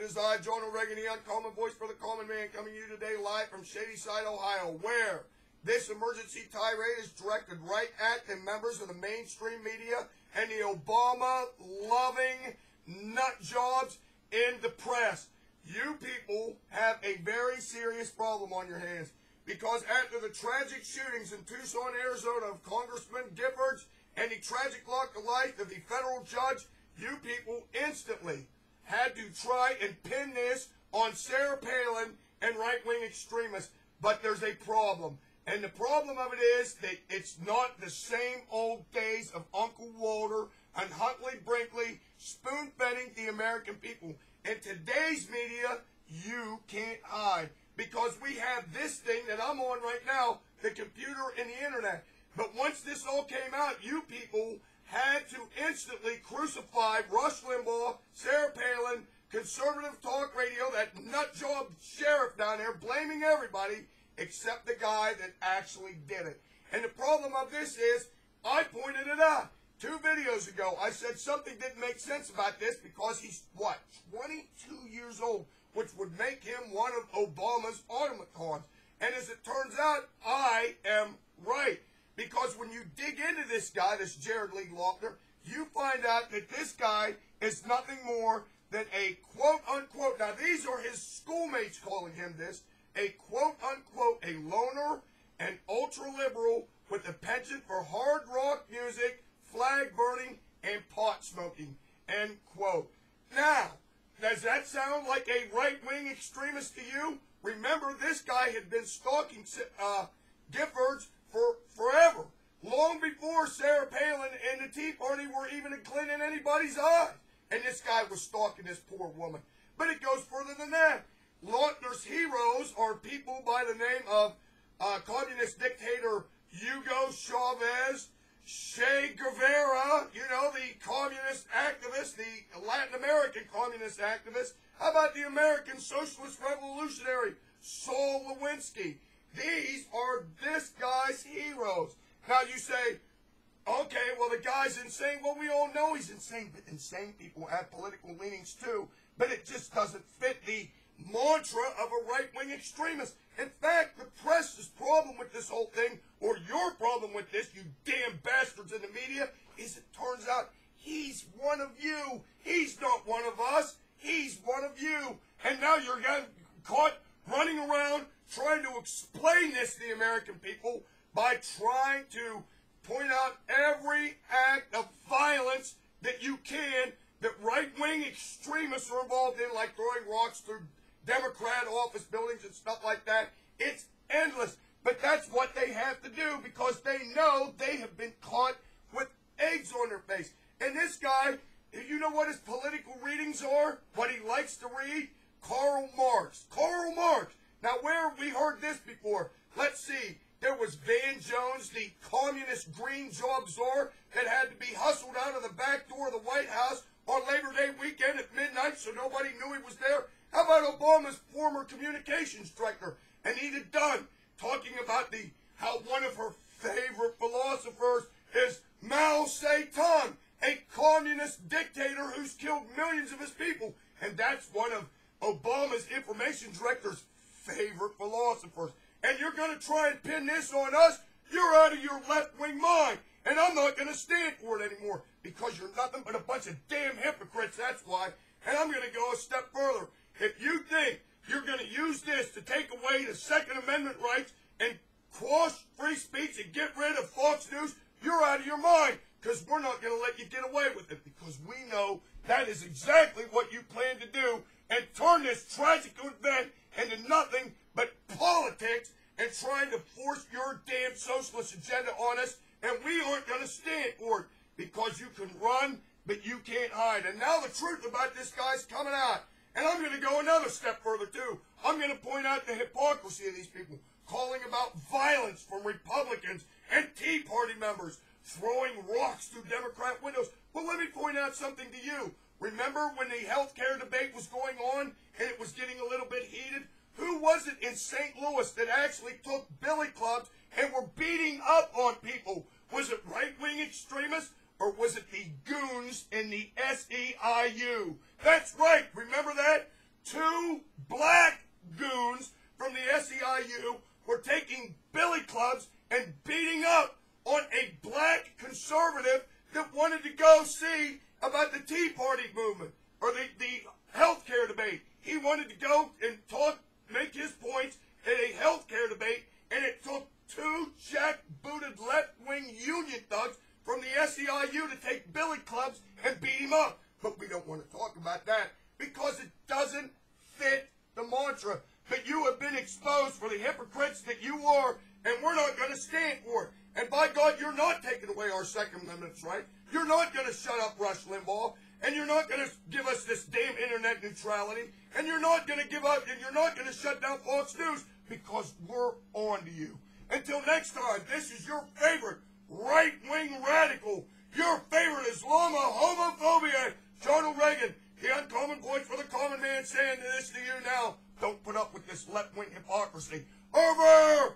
is I, John O'Regan, the uncommon voice for the common man, coming to you today live from Shadyside, Ohio, where this emergency tirade is directed right at the members of the mainstream media and the Obama-loving nut jobs in the press. You people have a very serious problem on your hands, because after the tragic shootings in Tucson, Arizona of Congressman Giffords and the tragic loss of life of the federal judge, you people instantly had to try and pin this on Sarah Palin and right-wing extremists. But there's a problem. And the problem of it is that it's not the same old days of Uncle Walter and Huntley Brinkley spoon-feeding the American people. In today's media, you can't hide, because we have this thing that I'm on right now, the computer and the internet. But once this all came out, you people had to instantly crucify Rush Limbaugh, Sarah Palin, conservative talk radio, that nutjob sheriff down there, blaming everybody except the guy that actually did it. And the problem of this is, I pointed it out 2 videos ago. I said something didn't make sense about this because he's, 22 years old, which would make him one of Obama's automatons. And as it turns out, I am right. Because when you dig into this guy, this Jared Laughner, you find out that this guy is nothing more than a quote-unquote, now these are his schoolmates calling him this, a quote-unquote, a loner and ultra-liberal with a penchant for hard rock music, flag burning, and pot smoking, end quote. Now, does that sound like a right-wing extremist to you? Remember, this guy had been stalking Giffords for forever, long before Sarah Palin and the Tea Party were even a glint in anybody's eye. And this guy was stalking this poor woman. But it goes further than that. Laughner's heroes are people by the name of communist dictator Hugo Chavez, Che Guevara, you know, the communist activist, the Latin American communist activist. How about the American socialist revolutionary Saul Lewinsky? These are this guy's heroes. Now you say, okay, well, the guy's insane. Well, we all know he's insane, but insane people have political leanings too. But it just doesn't fit the mantra of a right-wing extremist. In fact, the press's problem with this whole thing, or your problem with this, you damn bastards in the media, is it turns out he's one of you. He's not one of us. He's one of you. And now you're getting caught running around trying to explain this to the American people by trying to point out every act of violence that you can that right-wing extremists are involved in, like throwing rocks through Democrat office buildings and stuff like that. It's endless. But that's what they have to do, because they know they have been caught with eggs on their face. And this guy, you know what his political readings are? What he likes to read? Karl Marx. Karl Marx. Now, where have we heard this before? Let's see. There was Van Jones, the communist green job czar that had to be hustled out of the back door of the White House on Labor Day weekend at midnight so nobody knew he was there. How about Obama's former communications director, Anita Dunn, talking about how one of her favorite philosophers is Mao Zedong, a communist dictator who's killed millions of his people. And that's one of Obama's information director's favorite philosophers. And you're going to try and pin this on us? You're out of your left-wing mind. And I'm not going to stand for it anymore, because you're nothing but a bunch of damn hypocrites, that's why. And I'm going to go a step further. If you think you're going to use this to take away the Second Amendment rights and quash free speech and get rid of Fox News, you're out of your mind, because we're not going to let you get away with it, because we know that is exactly what you plan to do, and turn this tragic event into nothing but politics and trying to force your damn socialist agenda on us, and we aren't going to stand for it, because you can run, but you can't hide. And now the truth about this guy's coming out. And I'm going to go another step further, too. I'm going to point out the hypocrisy of these people, calling about violence from Republicans and Tea Party members, throwing rocks through Democrat windows. Well, let me point out something to you. Remember when the health care debate was going on and it was getting a little bit heated? Who was it in St. Louis that actually took billy clubs and were beating up on people? Was it right-wing extremists, or was it the goons in the SEIU? That's right. Remember that? 2 black goons from the SEIU were taking billy clubs and beating up on a black conservative that wanted to go see about the Tea Party movement or the health care debate. He wanted to go and talk, make his points at a health care debate, and it took 2 jack-booted left-wing union thugs from the SEIU to take billy clubs and beat him up. But we don't want to talk about that because it doesn't fit the mantra that you have been exposed for the hypocrites that you are, and we're not going to stand for it. And by God, you're not taking away our Second Amendment right. You're not going to shut up Rush Limbaugh, and you're not going to give us this damn internet neutrality, and you're not going to give up, and you're not going to shut down Fox News because we're on to you. Until next time, this is your favorite right-wing radical, your favorite Islamophobia, Ronald Reagan, the uncommon voice for the common man, saying this to you now. Don't put up with this left-wing hypocrisy. Over!